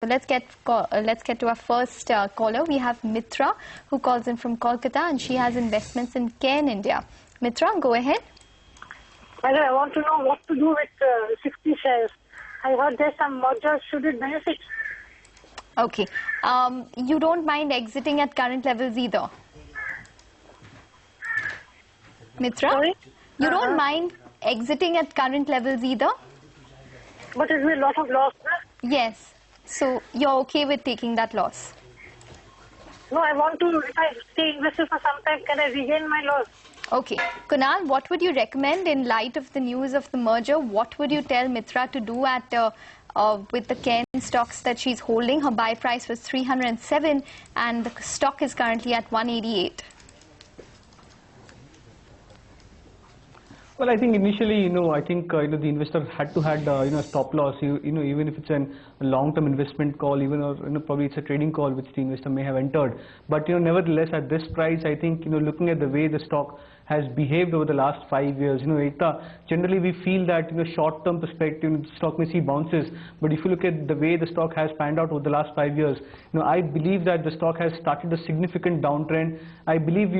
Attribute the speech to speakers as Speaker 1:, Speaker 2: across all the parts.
Speaker 1: So let's get to our first caller. We have Mitra, who calls in from Kolkata, and she has investments in Cairn India. Mitra, go ahead.
Speaker 2: Madam, I want to know what to do with 60 shares. I heard there's some merger. Should it benefit?
Speaker 1: Okay. You don't mind exiting at current levels either? Mitra?
Speaker 2: Sorry?
Speaker 1: You don't mind exiting at current levels either?
Speaker 2: But it will be a lot of loss, huh?
Speaker 1: Yes. So you're okay with taking that loss?
Speaker 2: No, I want to, if I stay invested for some time, can I regain my loss?
Speaker 1: Okay. Kunal, what would you recommend in light of the news of the merger? What would you tell Mitra to do at with the Cairn stocks that she's holding? Her buy price was 307 and the stock is currently at 188.
Speaker 3: Well, I think initially, the investor had to had, a stop loss, even if it's a long-term investment call, even or, probably it's a trading call which the investor may have entered. But, nevertheless, at this price, I think, looking at the way the stock has behaved over the last 5 years, generally we feel that, short-term perspective, the stock may see bounces. But if you look at the way the stock has panned out over the last 5 years, I believe that the stock has started a significant downtrend. I believe,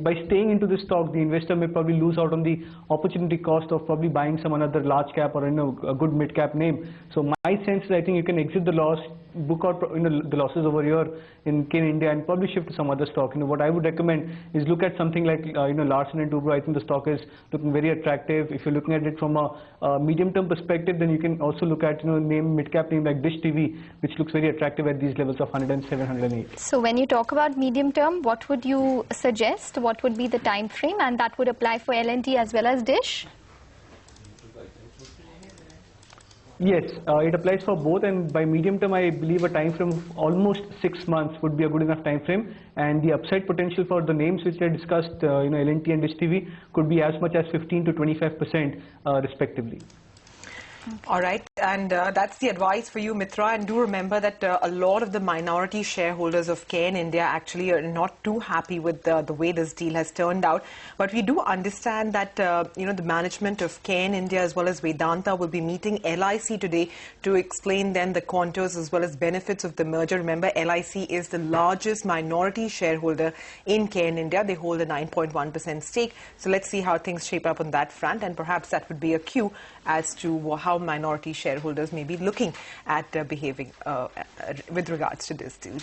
Speaker 3: by staying into the stock, the investor may probably lose out on the opportunity cost of probably buying some another large cap or a good mid cap name. So my sense is I think you can exit the loss, book out the losses over here in Cairn India and probably shift to some other stock. What I would recommend is look at something like Larsen and Toubro. I think the stock is looking very attractive. If you're looking at it from a medium term perspective, then you can also look at mid cap name like Dish TV, which looks very attractive at these levels of 107, 108.
Speaker 1: So when you talk about medium term, what would you suggest? What would be the time frame? And that would apply for L&T as well as Dish?
Speaker 3: Yes, it applies for both, and by medium term I believe a time frame of almost 6 months would be a good enough time frame, and the upside potential for the names which I discussed, L&T and Dish TV, could be as much as 15 to 25% respectively.
Speaker 4: All right, and that's the advice for you, Mitra. And do remember that a lot of the minority shareholders of Cairn India actually are not too happy with the way this deal has turned out. But we do understand that the management of Cairn India as well as Vedanta will be meeting LIC today to explain them the contours as well as benefits of the merger. Remember, LIC is the largest minority shareholder in Cairn India. They hold a 9.1% stake. So let's see how things shape up on that front, and perhaps that would be a cue as to how minority shareholders may be looking at behaving with regards to this deal.